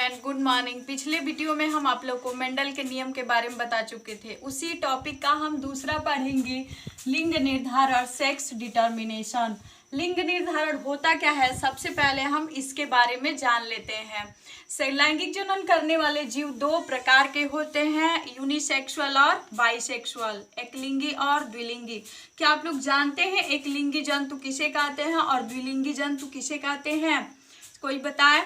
Student, good morning. पिछले video में हम आप लोग को मेंडल के नियम के बारे में बता चुके थे। उसी टॉपिक का हम दूसरा पढ़ेंगे, लिंग निर्धारण, सेक्स डिटर्मिनेशन। लिंग निर्धारण होता क्या है, सबसे पहले हम इसके बारे में जान लेते हैं। लैंगिक जनन करने वाले जीव दो प्रकार के होते हैं, यूनिसेक्सुअल और बाइसेक्सुअल, एकलिंगी और द्विलिंगी। क्या आप लोग जानते हैं एकलिंगी जंतु किसे कहते हैं और द्विलिंगी जंतु किसे कहते हैं? कोई बताए?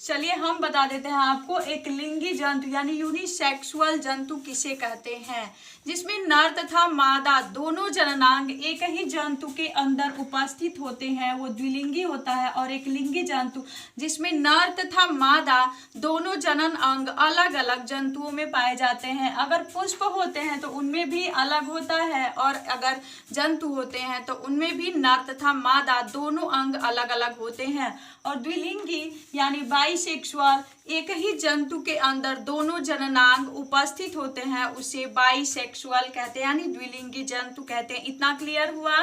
चलिए हम बता देते हैं आपको। एक लिंगी जंतु यानी यूनिसेक्सुअल जंतु किसे कहते हैं? जिसमें नर तथा मादा दोनों जननांग एक ही जंतु के अंदर उपस्थित होते हैं, वो द्विलिंगी होता है। और एक लिंगी जंतु जिसमें नर तथा मादा दोनों जनन अंग अलग अलग जंतुओं में पाए जाते हैं। अगर पुष्प होते हैं तो उनमें भी अलग होता है, और अगर जंतु होते हैं तो उनमें भी नर तथा मादा दोनों अंग अलग अलग होते हैं। और द्विलिंगी यानी बाइसेक्सुअल, एक ही जंतु के अंदर दोनों जननांग उपस्थित होते हैं, उसे बाइसेक्सुअल कहते हैं, यानी द्विलिंगी जंतु कहते हैं। इतना क्लियर हुआ?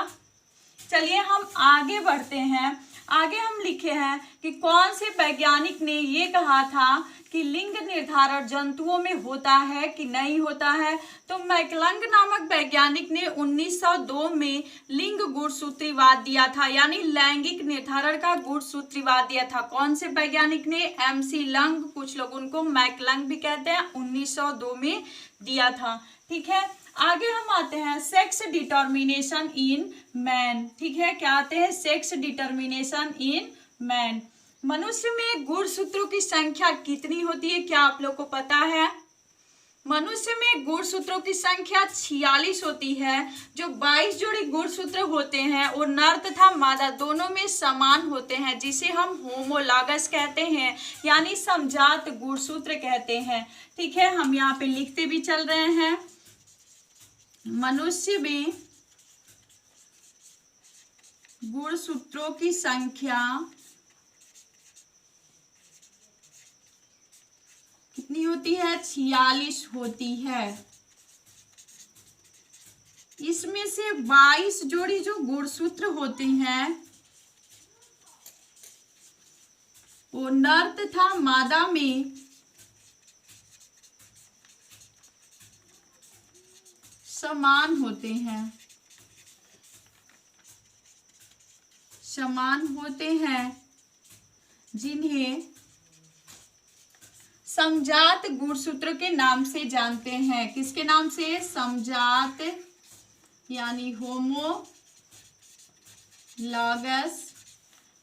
चलिए हम आगे बढ़ते हैं। आगे हम लिखे हैं कि कौन से वैज्ञानिक ने ये कहा था कि लिंग निर्धारण जंतुओं में होता है कि नहीं होता है। तो मैकलंग नामक वैज्ञानिक ने 1902 में लिंग गुणसूत्रीवाद दिया था, यानी लैंगिक निर्धारण का गुणसूत्रीवाद दिया था। कौन से वैज्ञानिक ने? MC लंग, कुछ लोग उनको मैकलंग भी कहते हैं, 1902 में दिया था। ठीक है, आगे हम आते हैं सेक्स डिटर्मिनेशन इन मैन। ठीक है, क्या आते हैं? Sex determination in man. मनुष्य में गुणसूत्रों की संख्या कितनी होती है, क्या आप लोग को पता है? मनुष्य में गुणसूत्रों की संख्या 46 होती है। जो 22 जोड़ी गुणसूत्र होते हैं वो नर तथा मादा दोनों में समान होते हैं, जिसे हम होमोलॉगस कहते हैं, यानी समजात गुणसूत्र कहते हैं। ठीक है, हम यहाँ पे लिखते भी चल रहे हैं। मनुष्य में गुणसूत्रों की संख्या कितनी होती है? 46 होती है। इसमें से 22 जोड़ी जो गुणसूत्र होते हैं वो नर तथा मादा में समान होते हैं, समान होते हैं, जिन्हें समजात गुणसूत्र के नाम से जानते हैं। किसके नाम से? समजात, यानी होमोलॉगस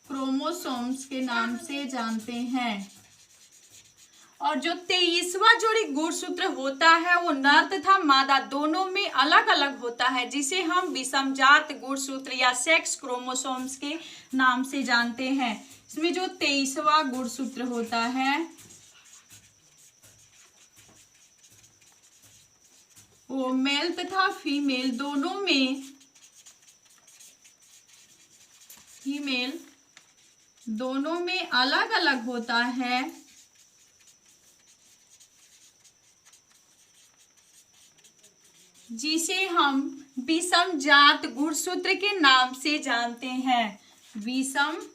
क्रोमोसोम्स के नाम से जानते हैं। और जो 23वां जोड़ी गुणसूत्र होता है वो नर तथा मादा दोनों में अलग अलग होता है, जिसे हम विषमजात गुणसूत्र या सेक्स क्रोमोसोम्स के नाम से जानते हैं। इसमें जो 23वां गुणसूत्र होता है वो मेल तथा फीमेल दोनों में अलग अलग होता है, जिसे हम विषमजात गुणसूत्र के नाम से जानते हैं। विषमजात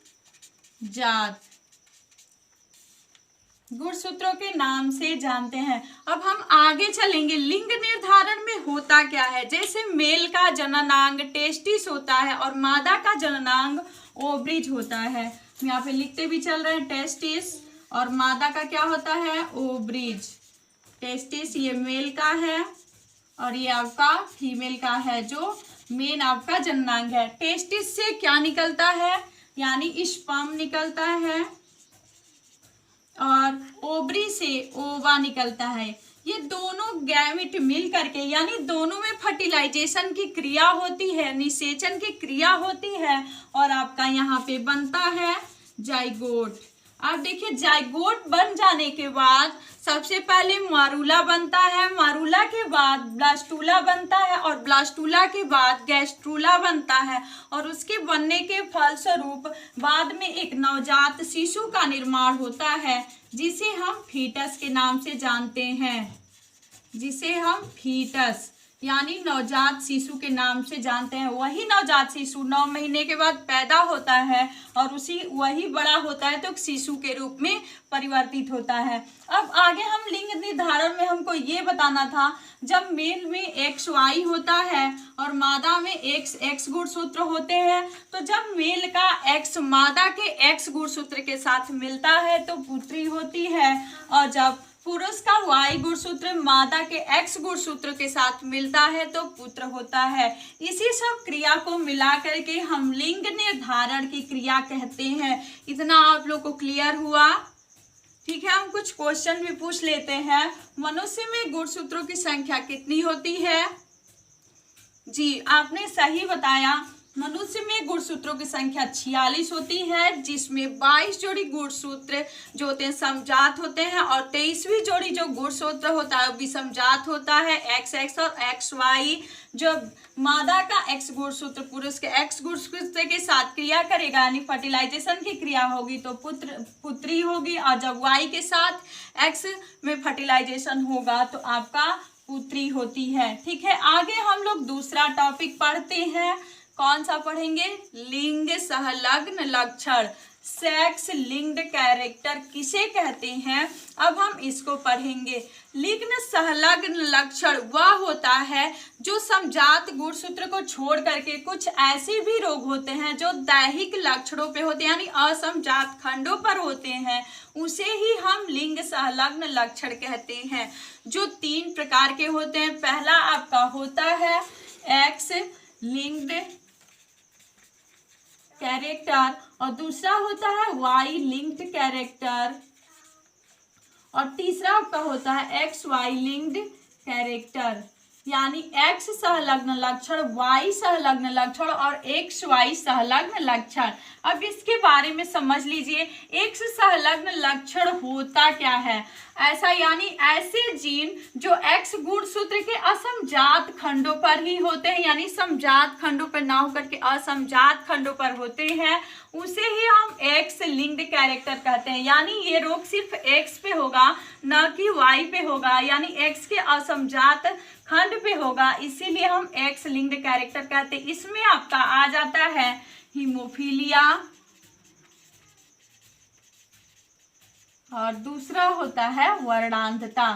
गुणसूत्रों के नाम से जानते हैं। अब हम आगे चलेंगे। लिंग निर्धारण में होता क्या है? जैसे मेल का जननांग टेस्टिस होता है और मादा का जननांग ओवरीज होता है। यहाँ पे लिखते भी चल रहे हैं, टेस्टिस, और मादा का क्या होता है? ओवरीज। टेस्टिस ये मेल का है और ये आपका फीमेल का है, जो मेन आपका जननांग है। टेस्टिस से क्या निकलता है? यानी स्पर्म निकलता है, और ओवरी से ओवा निकलता है। ये दोनों गैमेट मिल करके, यानी दोनों में फर्टिलाइजेशन की क्रिया होती है, निषेचन की क्रिया होती है, और आपका यहाँ पे बनता है जाइगोट। आप देखिए, जाइगोट बन जाने के बाद सबसे पहले मारूला बनता है, मारूला के बाद ब्लास्टूला बनता है, और ब्लास्टूला के बाद गैस्ट्रूला बनता है, और उसके बनने के फलस्वरूप बाद में एक नवजात शिशु का निर्माण होता है, जिसे हम फीटस के नाम से जानते हैं, जिसे हम फीटस यानी नवजात शिशु के नाम से जानते हैं। वही नवजात शिशु 9 महीने के बाद पैदा होता है और वही बड़ा होता है तो शिशु के रूप में परिवर्तित होता है। अब आगे हम लिंग निर्धारण में हमको ये बताना था, जब मेल में XY होता है और मादा में X गुणसूत्र होते हैं, तो जब मेल का X मादा के X गुणसूत्र के साथ मिलता है तो पुत्री होती है, और जब पुरुष का Y गुणसूत्र मादा के X गुणसूत्र के साथ मिलता है तो पुत्र होता है। इसी सब क्रिया को मिला करके हम लिंग निर्धारण की क्रिया कहते हैं। इतना आप लोग को क्लियर हुआ? ठीक है, हम कुछ क्वेश्चन भी पूछ लेते हैं। मनुष्य में गुणसूत्रों की संख्या कितनी होती है? जी, आपने सही बताया। मनुष्य में गुणसूत्रों की संख्या 46 होती है, जिसमें 22 जोड़ी गुणसूत्र जो होते हैं समजात होते हैं और 23वीं जोड़ी जो गुणसूत्र होता है वो विषमजात होता है, XX और XY। जो मादा का X गुणसूत्र पुरुष के X गुणसूत्र के साथ क्रिया करेगा यानी फर्टिलाइजेशन की क्रिया होगी तो पुत्री होगी, और जब Y के साथ X में फर्टिलाइजेशन होगा तो आपका पुत्री होती है। ठीक है, आगे हम लोग दूसरा टॉपिक पढ़ते हैं। कौन सा पढ़ेंगे? लिंग सहलग्न लक्षण, सेक्स लिंक्ड कैरेक्टर किसे कहते हैं? अब हम इसको पढ़ेंगे। लिंग सहलग्न लक्षण वह होता है जो समजात गुणसूत्र को छोड़ करके कुछ ऐसे भी रोग होते हैं जो दैहिक लक्षणों पे होते हैं यानी असमजात खंडों पर होते हैं, उसे ही हम लिंग सहलग्न लक्षण कहते हैं, जो 3 प्रकार के होते हैं। पहला आपका होता है X लिंक्ड कैरेक्टर और दूसरा होता है Y लिंक्ड कैरेक्टर और तीसरा आपका होता है XY लिंक्ड कैरेक्टर। यानी X सहलग्न लक्षण, Y सहलग्न लक्षण और XY सहलग्न लक्षण। अब इसके बारे में समझ लीजिए। X सहलग्न लक्षण होता क्या है? ऐसा यानी ऐसे जीन जो X गुणसूत्र के असमजात खंडों पर ही होते हैं यानी समजात खंडों पर ना होकर के असमजात खंडों पर होते हैं, उसे ही हम X लिंक्ड कैरेक्टर कहते हैं। यानी ये रोग सिर्फ X पे होगा न कि Y पे होगा, यानी X के असमजात खंड पे होगा, इसीलिए हम X लिंक्ड कैरेक्टर कहते हैं। इसमें आपका आ जाता है हीमोफीलिया और दूसरा होता है वर्णांधता।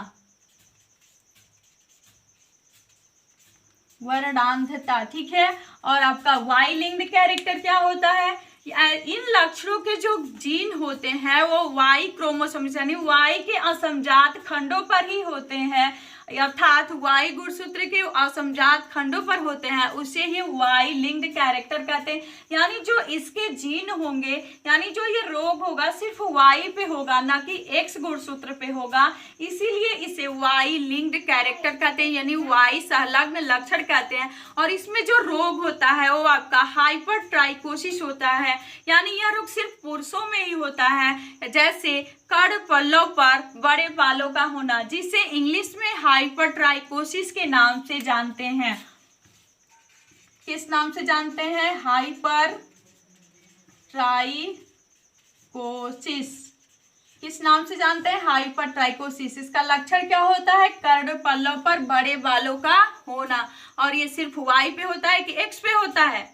ठीक है, और आपका Y लिंक्ड कैरेक्टर क्या होता है? इन लक्षणों के जो जीन होते हैं वो Y क्रोमोसोम यानी Y के असमजात खंडों पर ही होते हैं, अर्थात Y गुणसूत्र के असमजात खंडों पर होते हैं, उसे ही Y लिंक्ड कैरेक्टर कहते हैं। यानी जो इसके जीन होंगे यानी जो ये रोग होगा सिर्फ Y पे होगा ना कि X गुणसूत्र पे होगा, इसीलिए इसे Y लिंक्ड कैरेक्टर कहते हैं यानी Y सहलग्न लक्षण कहते हैं। और इसमें जो रोग होता है वो आपका हाइपरट्राइकोसिस होता है, यानी यह रोग सिर्फ पुरुषों में ही होता है, जैसे कड़ पल्लों पर बड़े बालों का होना, जिसे इंग्लिश में हाइपरट्राइकोसिस के नाम से जानते हैं। किस नाम से जानते हैं? हाइपरट्राइकोसिस। किस नाम से जानते हैं? हाइपरट्राइकोसिस। इसका लक्षण क्या होता है? कड़ पल्लों पर बड़े बालों का होना। और ये सिर्फ Y पे होता है कि X पे होता है?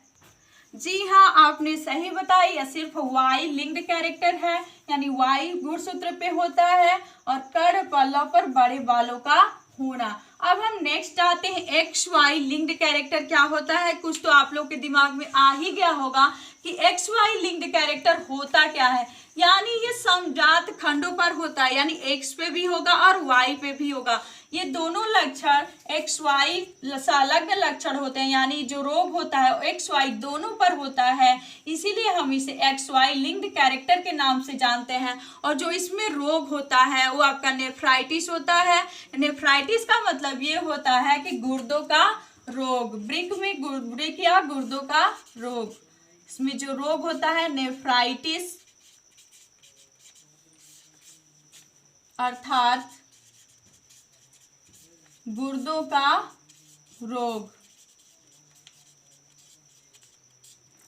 जी हाँ, आपने सही बताया, यह सिर्फ Y लिंक्ड कैरेक्टर है यानी Y गुणसूत्र पे होता है और कड़ पल्लों पर बड़े बालों का होना। अब हम नेक्स्ट आते हैं XY लिंक्ड कैरेक्टर क्या होता है। कुछ तो आप लोग के दिमाग में आ ही गया होगा कि XY लिंक्ड कैरेक्टर होता क्या है। यानी ये समजात खंडों पर होता है, यानी X पे भी होगा और Y पे भी होगा। ये दोनों लक्षण XY संलग्न लक्षण होते हैं, यानी जो रोग होता है XY दोनों पर होता है, इसीलिए हम इसे XY लिंक्ड कैरेक्टर के नाम से जानते हैं। और जो इसमें रोग होता है वो आपका नेफ्राइटिस होता है। नेफ्राइटिस का मतलब ये होता है कि गुर्दों का रोग, ब्रिक या गुर्दों का रोग। इसमें जो रोग होता है नेफ्राइटिस अर्थात गुर्दों का रोग।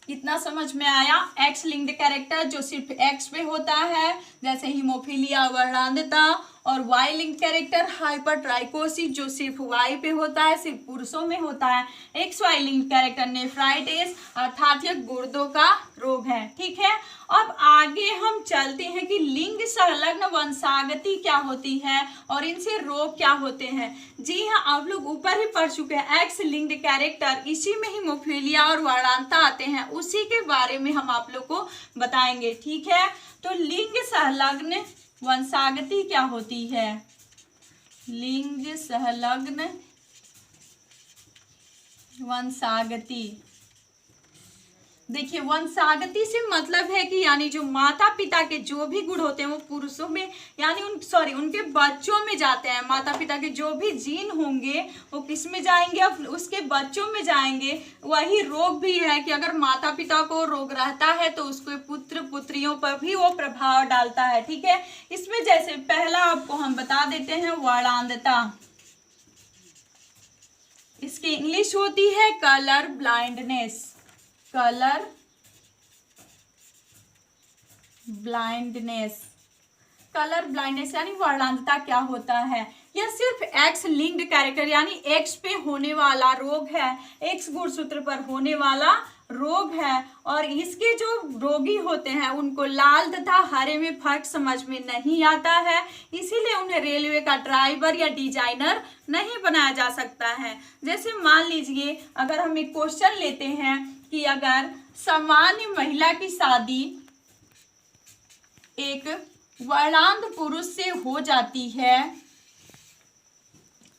कितना समझ में आया? X लिंक्ड कैरेक्टर जो सिर्फ X पे होता है, जैसे हीमोफीलिया, वर्णांधता, और वाई लिंक कैरेक्टर हाइपरट्राइकोसिस जो सिर्फ वाई पे होता है, सिर्फ पुरुषों में होता है। X Y link character nephritis अर्थात यह गुर्दों का रोग है। ठीक है, अब आगे हम चलते हैं कि लिंग संलग्न वंशागति क्या होती है और इनसे रोग क्या होते हैं। जी हाँ, आप लोग ऊपर ही पढ़ चुके हैं एक्स लिंक्ड कैरेक्टर, इसी में हीमोफीलिया और वर्णांता आते हैं, उसी के बारे में हम आप लोग को बताएंगे। ठीक है, तो लिंग संलग्न वंशागति क्या होती है। लिंग संलग्न वंशागति, देखिए वंशागति से मतलब है कि यानी जो माता पिता के जो भी गुण होते हैं वो पुरुषों में यानी उनके बच्चों में जाते हैं। माता पिता के जो भी जीन होंगे वो किस में जाएंगे, अब उसके बच्चों में जाएंगे। वही रोग भी है कि अगर माता पिता को रोग रहता है तो उसके पुत्र पुत्रियों पर भी वो प्रभाव डालता है। ठीक है, इसमें जैसे पहला आपको हम बता देते हैं वर्णांधता, इसकी इंग्लिश होती है colour blindness. Colour blindness, colour blindness यानी वर्णांधता क्या होता है। यह सिर्फ एक्स लिंक्ड कैरेक्टर यानी एक्स पे होने वाला रोग है, एक्स गुणसूत्र पर होने वाला रोग है और इसके जो रोगी होते हैं उनको लाल तथा हरे में फर्क समझ में नहीं आता है, इसीलिए उन्हें रेलवे का ड्राइवर या डिजाइनर नहीं बनाया जा सकता है। जैसे मान लीजिए अगर हम एक क्वेश्चन लेते हैं कि अगर सामान्य महिला की शादी एक वर्णांध पुरुष से हो जाती है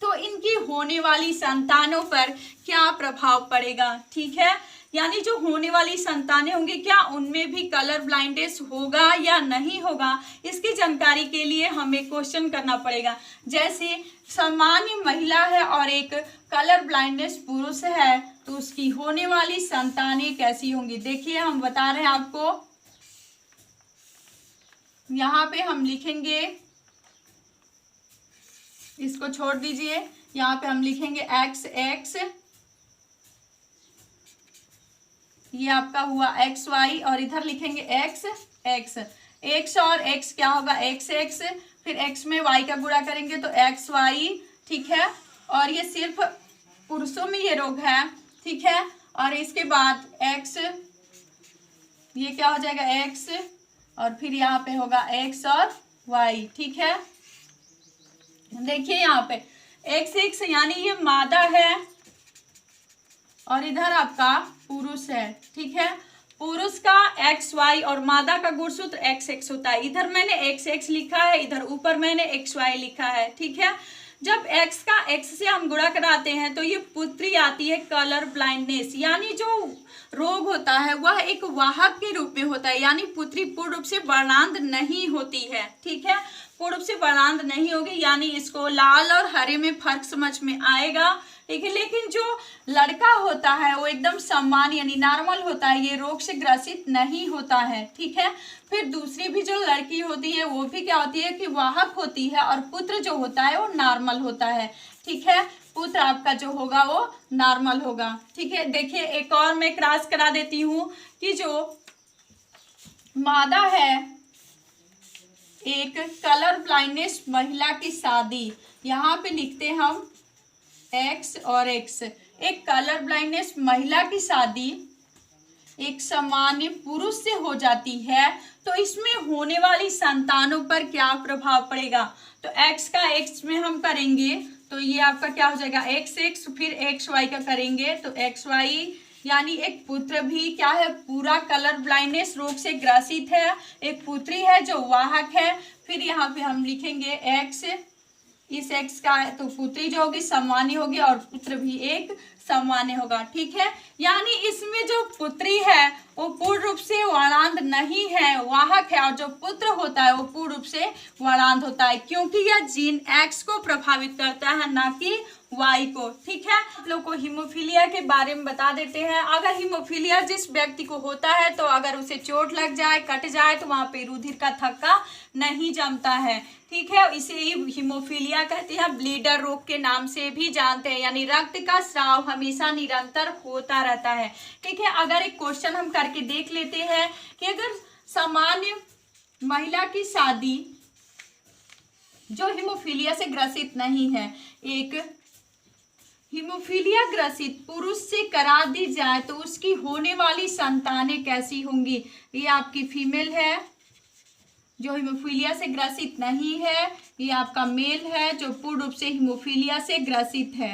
तो इनकी होने वाली संतानों पर क्या प्रभाव पड़ेगा। ठीक है, यानी जो होने वाली संतानें होंगी क्या उनमें भी कलर ब्लाइंडनेस होगा या नहीं होगा, इसकी जानकारी के लिए हमें क्वेश्चन करना पड़ेगा। जैसे सामान्य महिला है और एक कलर ब्लाइंडनेस पुरुष है तो उसकी होने वाली संतानें कैसी होंगी। देखिए हम बता रहे हैं आपको, यहाँ पे हम लिखेंगे, इसको छोड़ दीजिए, यहाँ पे हम लिखेंगे एक्स एक्स, ये आपका हुआ एक्स वाई और इधर लिखेंगे एक्स एक्स। एक्स और एक्स क्या होगा, एक्स एक्स, फिर एक्स में वाई का गुणा करेंगे तो एक्स वाई। ठीक है, और ये सिर्फ पुरुषों में ये रोग है। ठीक है, और इसके बाद एक्स, ये क्या हो जाएगा एक्स और फिर यहाँ पे होगा एक्स और वाई। ठीक है, देखिए यहाँ पे एक्स एक्स यानी ये मादा है और इधर आपका पुरुष है। ठीक है, पुरुष का एक्स वाई और मादा का गुणसूत्र एक्स एक्स होता है। इधर मैंने एक्स एक्स लिखा है, इधर ऊपर मैंने एक्स वाई लिखा है। ठीक है, जब एक्स का एक्स से हम गुणा कराते हैं तो ये पुत्री आती है कलर ब्लाइंडनेस, यानी जो रोग होता है वह एक वाहक के रूप में होता है, यानी पुत्री पूर्ण रूप से वर्णांध नहीं होती है। ठीक है, पूर्ण रूप से वर्णांध नहीं होगी, यानी इसको लाल और हरे में फर्क समझ में आएगा। ठीक है, लेकिन जो लड़का होता है वो एकदम सामान्य यानी नॉर्मल होता है, ये रोग से ग्रसित नहीं होता है। ठीक है, फिर दूसरी भी जो लड़की होती है वो भी क्या होती है कि वाहक होती है और पुत्र जो होता है वो नॉर्मल होता है। ठीक है, पुत्र आपका जो होगा वो नॉर्मल होगा। ठीक है, देखिए एक और मैं क्रॉस करा देती हूँ कि जो मादा है एक कलर ब्लाइंडनेस महिला की शादी, यहाँ पे लिखते हैं हम एक्स और एक्स। एक कलर ब्लाइंडनेस महिला की शादी एक सामान्य पुरुष से हो जाती है तो इसमें होने वाली संतानों पर क्या प्रभाव पड़ेगा। तो एक्स का एक्स में हम करेंगे तो ये आपका क्या हो जाएगा एक्स एक्स, फिर एक्स वाई का करेंगे तो एक्स वाई, यानी एक पुत्र भी क्या है पूरा कलर ब्लाइंडनेस रोग से ग्रसित है, एक पुत्री है जो वाहक है। फिर यहाँ पे हम लिखेंगे एक्स, इस एक्स का तो पुत्री जो होगी सामान्य होगी और पुत्र भी एक सामान्य होगा। ठीक है, यानी इसमें जो पुत्री है वो पूर्ण रूप से वर्णांध नहीं है, वाहक है, और जो पुत्र होता है वो पूर्ण रूप से वर्णांध होता है क्योंकि यह जीन एक्स को प्रभावित करता है ना कि वाई को। ठीक है, लोग को हीमोफीलिया के बारे में बता देते हैं। अगर हीमोफीलिया जिस व्यक्ति को होता है तो अगर उसे चोट लग जाए कट जाए तो वहां पे रुधिर का थक्का नहीं जमता है। ठीक है, इसे हीमोफीलिया कहते हैं, ब्लीडर रोग के नाम से भी जानते हैं, यानी रक्त का स्राव हमेशा निरंतर होता रहता है। ठीक है, अगर एक क्वेश्चन हम करके देख लेते हैं कि अगर सामान्य महिला की शादी जो हीमोफीलिया से ग्रसित नहीं है। एक हीमोफीलिया ग्रसित पुरुष से करा दी जाए तो उसकी होने वाली संतानें कैसी होंगी? ये आपकी फीमेल है। जो हीमोफीलिया से ग्रसित नहीं है ये आपका मेल है, जो पूर्ण रूप से हीमोफीलिया से ग्रसित है,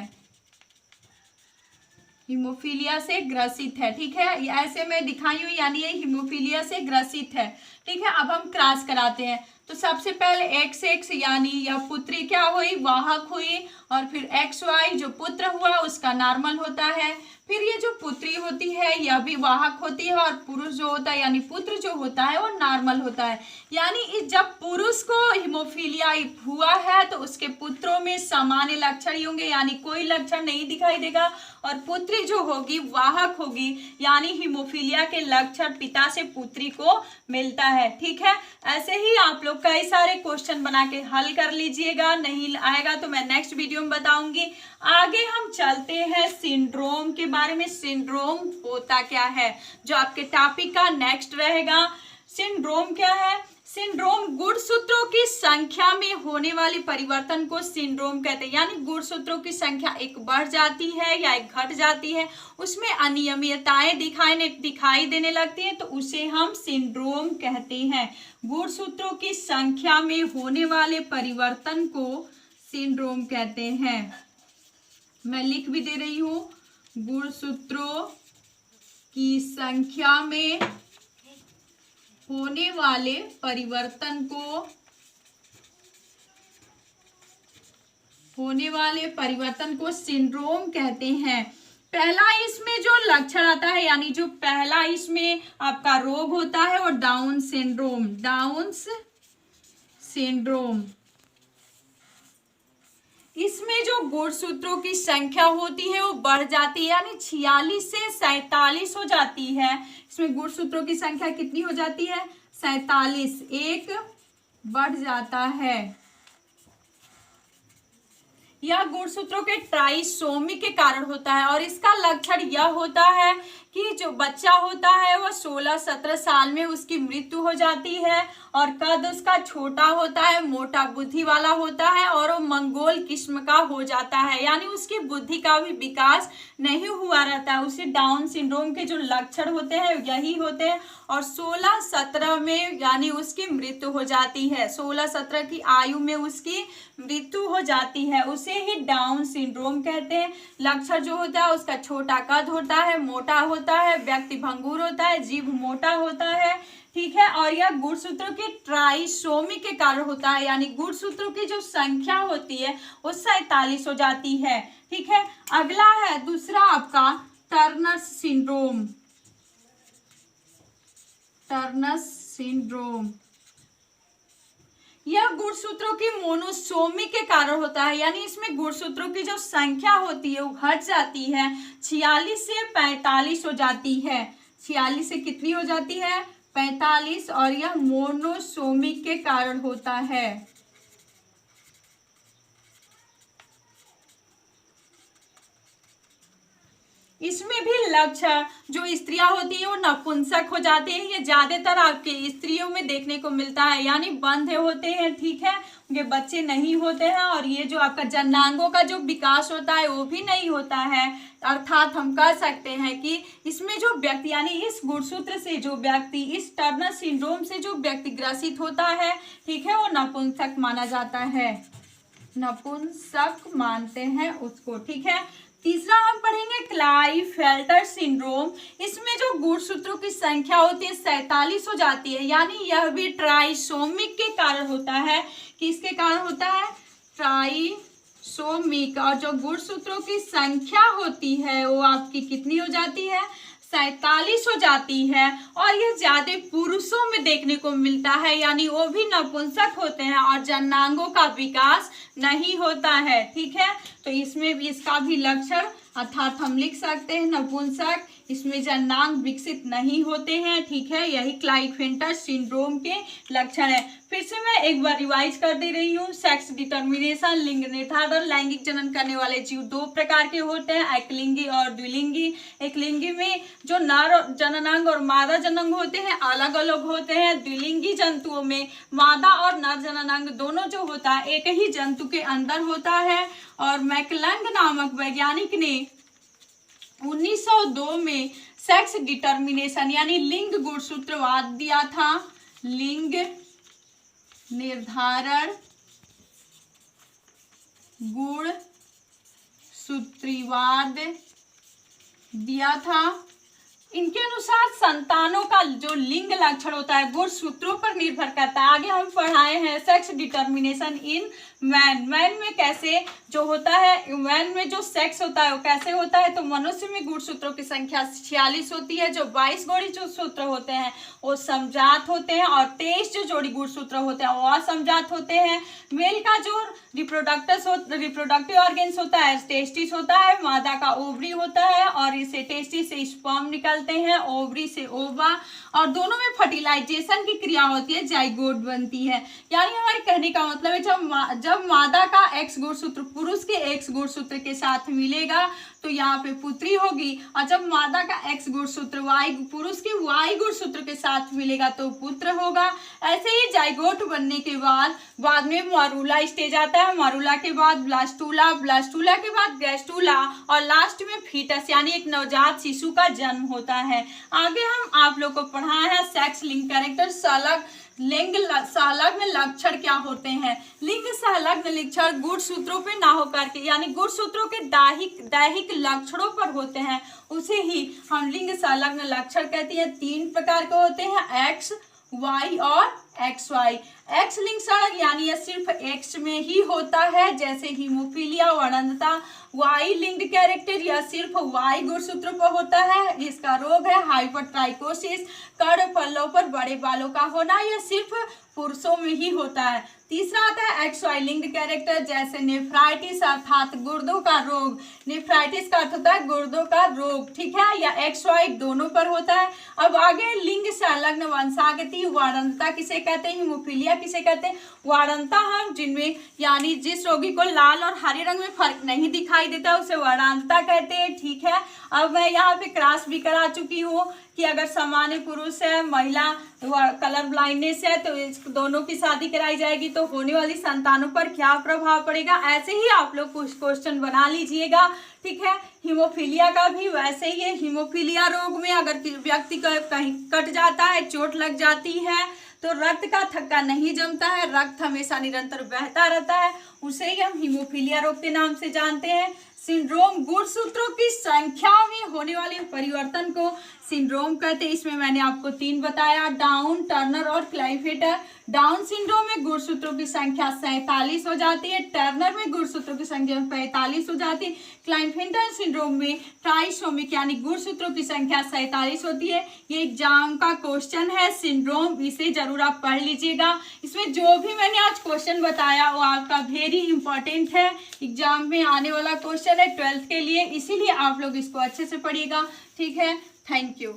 हीमोफीलिया से ग्रसित है। ठीक है, ये ऐसे मैं दिखाई हूँ, यानी ये हीमोफीलिया से ग्रसित है। ठीक है, अब हम क्रॉस कराते हैं। तो सबसे पहले XX यानी यह पुत्री क्या हुई? वाहक हुई। और फिर XY जो पुत्र हुआ उसका नॉर्मल होता है। फिर ये जो पुत्री होती है यह भी वाहक होती है, और पुरुष जो होता है यानी पुत्र जो होता है वो नॉर्मल होता है। यानी जब पुरुष को हीमोफीलिया हुआ है तो उसके पुत्रों में सामान्य लक्षण ही होंगे, यानी कोई लक्षण नहीं दिखाई देगा। और पुत्री जो होगी वाहक होगी, यानी हीमोफीलिया के लक्षण पिता से पुत्री को मिलता है। ठीक है, ऐसे ही आप लोग कई सारे क्वेश्चन बना के हल कर लीजिएगा। नहीं आएगा तो मैं नेक्स्ट वीडियो में बताऊंगी। आगे हम चलते हैं सिंड्रोम के बारे में। सिंड्रोम होता क्या है, जो आपके टॉपिक का नेक्स्ट रहेगा। सिंड्रोम क्या है? सिंड्रोम गुणसूत्रों की संख्या में होने वाली परिवर्तन को सिंड्रोम कहते हैं। यानी गुणसूत्रों की संख्या एक बढ़ जाती है या एक घट जाती है, उसमें अनियमितताएं दिखाई देने लगती हैं, तो उसे हम सिंड्रोम कहते हैं। गुणसूत्रों की संख्या में होने वाले परिवर्तन को सिंड्रोम कहते हैं। मैं लिख भी दे रही हूँ, गुणसूत्रों की संख्या में होने वाले परिवर्तन को सिंड्रोम कहते हैं। पहला इसमें जो लक्षण आता है, यानी जो पहला इसमें आपका रोग होता है वो डाउन सिंड्रोम। इसमें जो गुणसूत्रों की संख्या होती है वो बढ़ जाती है, यानी 46 से 47 हो जाती है। इसमें गुणसूत्रों की संख्या कितनी हो जाती है? 47, एक बढ़ जाता है। यह गुणसूत्रों के ट्राइसोमी के कारण होता है, और इसका लक्षण यह होता है कि जो बच्चा होता है वह 16-17 साल में उसकी मृत्यु हो जाती है, और कद उसका छोटा होता है, मोटा बुद्धि वाला होता है, और वो मंगोल किस्म का हो जाता है, यानी उसकी बुद्धि का भी विकास नहीं हुआ रहता है। उसे डाउन सिंड्रोम के जो लक्षण होते हैं यही होते हैं, और 16-17 में यानी उसकी मृत्यु हो जाती है। 16-17 की आयु में उसकी मृत्यु हो जाती है, उसे ही डाउन सिंड्रोम कहते हैं। लक्षण जो होता है उसका छोटा कद होता है, मोटा होता है, व्यक्ति भंगुर होता है, जीभ मोटा होता है। ठीक है, और यह गुणसूत्रों की ट्राइसोमी के कारण होता है, यानी गुणसूत्रों की जो संख्या होती है वो 47 हो जाती है। ठीक है, अगला है दूसरा आपका टर्नर सिंड्रोम। यह गुणसूत्रों की मोनोसोमी के कारण होता है, यानी इसमें गुणसूत्रों की जो संख्या होती है वो घट जाती है, 46 से 45 हो जाती है। 46 से कितनी हो जाती है? 45, और यह मोनोसोमिक के कारण होता है। इसमें भी लक्षण जो स्त्रियां होती है वो नपुंसक हो जाते हैं। ये ज्यादातर आपके स्त्रियों में देखने को मिलता है, यानी बंधे होते हैं। ठीक है, उनके बच्चे नहीं होते हैं, और ये जो आपका जननांगों का जो विकास होता है वो भी नहीं होता है। अर्थात हम कह सकते हैं कि इसमें जो व्यक्ति यानी इस गुणसूत्र से जो व्यक्ति, इस टर्नर सिंड्रोम से जो व्यक्ति ग्रसित होता है, ठीक है, वो नपुंसक माना जाता है, नपुंसक मानते हैं उसको। ठीक है, तीसरा हम पढ़ेंगे क्लाइफेल्टर सिंड्रोम। इसमें जो गुणसूत्रों की संख्या होती है 47 हो जाती है, यानी यह भी ट्राइसोमिक के कारण होता है। किसके कारण होता है? ट्राइसोमिक। और जो गुणसूत्रों की संख्या होती है वो आपकी कितनी हो जाती है? 47 हो जाती है, और यह ज्यादा पुरुषों में देखने को मिलता है, यानी वो भी नपुंसक होते हैं और जननांगों का विकास नहीं होता है। ठीक है, तो इसमें भी इसका भी लक्षण अर्थात हम लिख सकते हैं नपुंसक, इसमें जननांग विकसित नहीं होते हैं, ठीक है। यही क्लाइनफेल्टर सिंड्रोम के लक्षण है। फिर से मैं एक बार रिवाइज कर दे रही हूँ। सेक्स डिटर्मिनेशन, लिंग निर्धारण, लैंगिक जनन करने वाले जीव दो प्रकार के होते हैं, एकलिंगी और द्विलिंगी। एकलिंगी में जो नर जननांग और मादा जननांग होते हैं अलग अलग होते हैं। द्विलिंगी जंतुओं में मादा और नर जननांग दोनों जो होता है एक ही जंतु के अंदर होता है। और मैकलंग नामक वैज्ञानिक ने 1902 में सेक्स डिटर्मिनेशन यानी लिंग गुणसूत्रवाद दिया था। लिंग निर्धारण गुणसूत्रवाद दिया था। इनके अनुसार संतानों का जो लिंग लक्षण होता है गुणसूत्रों पर निर्भर करता है। आगे हम पढ़ाए हैं sex determination in man. Man में कैसे जो होता है, मैन में जो सेक्स होता है वो कैसे होता है, तो मनुष्य में गुणसूत्रों की संख्या 46 होती है। जो 22 गुणसूत्र होते हैं वो समजात होते हैं और 23 जो जोड़ी गुणसूत्र होते हैं वो असमजात होते हैं। मेल का जो रिप्रोडक्टिव ऑर्गेन्स होता है टेस्टिस होता है, मादा का ओवरी होता है और इसे टेस्टिस से स्पर्म निकलते हैं, ओवरी से ओवा, और दोनों में फर्टिलाइजेशन की क्रिया होती है, जाइगोट बनती है। यानी हमारे कहने का मतलब है जब मादा का एक्स गुणसूत्र पुरुष के एक्स गुणसूत्र के साथ मिलेगा तो यहाँ पे पुत्री होगी, और जब मादा का एक्स गुणसूत्र वाई पुरुष के वाई गुणसूत्र के साथ मिलेगा तो पुत्र होगा। ऐसे ही जाइगोट बनने के बाद में मारूला स्टेज आता है, मारूला के बाद ब्लास्टूला, ब्लास्टूला के बाद गैस्टूला और लास्ट में फीटस यानी एक नवजात शिशु का जन्म होता है। आगे हम आप लोग को पढ़ाए हैं सेक्स लिंक कैरेक्टर लिंग संलग्न लक्षण क्या होते हैं। लिंग संलग्न लक्षण गुणसूत्रों पे ना होकर के यानी गुणसूत्रों के दैहिक लक्षणों पर होते हैं, उसे ही हम लिंग संलग्न लक्षण कहते हैं। 3 प्रकार के होते हैं, एक्स, वाई और एक्स वाई। एक्स लिंग संलग्न यानी यह सिर्फ एक्स में ही होता है जैसे हीमोफीलिया, वड़ंतता। वाई लिंग कैरेक्टर यह सिर्फ वाई गुणसूत्र पर होता है, इसका रोग है हाइपरट्राइकोसिस। कर्ण पल्लों पर बड़े बालों का होना यह सिर्फ पुरुषों में ही होता है। तीसरा आता है एक्स वाई लिंग कैरेक्टर जैसे नेफ्राइटिस अर्थात गुर्दों का रोग। नेफ्राइटिस का अर्थ होता है गुर्दों का रोग, ठीक है, या एक्स वाई दोनों पर होता है। अब आगे लिंग संलग्न वंशागति, वारंतता किसे कहते हैं, हीमोफीलिया किसे कहते हैं। वारंता हम जिनमें यानी जिस रोगी को लाल और हरे रंग में फर्क नहीं दिखाई देता उसे वारंतता कहते हैं, ठीक है। अब मैं यहाँ पे क्रॉस भी करा चुकी हूँ कि अगर सामान्य पुरुष है, महिला कलर ब्लाइंडनेस है तो इस दोनों की शादी कराई जाएगी तो होने वाली संतानों पर क्या प्रभाव पड़ेगा। ऐसे ही आप लोग कुछ क्वेश्चन बना लीजिएगा, ठीक है। हीमोफीलिया का भी वैसे ही है। हीमोफीलिया रोग में अगर व्यक्ति का कहीं कट जाता है, चोट लग जाती है तो रक्त का थक्का नहीं जमता है, रक्त हमेशा निरंतर बहता रहता है, उसे ही हम हीमोफीलिया रोग के नाम से जानते हैं। सिंड्रोम गुणसूत्रों की संख्या में होने वाले परिवर्तन को सिंड्रोम कहते हैं। इसमें मैंने आपको 3 बताया, डाउन, टर्नर और क्लाइनफेल्टर। डाउन सिंड्रोम में गुणसूत्रों की संख्या 47 हो जाती है, टर्नर में गुणसूत्रों की संख्या 45 हो जाती है, क्लाइनफेल्टर सिंड्रोम में ट्राइसोमिक यानी गुणसूत्रों की संख्या 47 होती है। ये एग्जाम का क्वेश्चन है सिंड्रोम, इसे जरूर आप पढ़ लीजिएगा। इसमें जो भी मैंने आज क्वेश्चन बताया वो आपका वेरी इंपॉर्टेंट है, एग्जाम में आने वाला क्वेश्चन है 12th के लिए, इसीलिए आप लोग इसको अच्छे से पढ़िएगा, ठीक है। Thank you.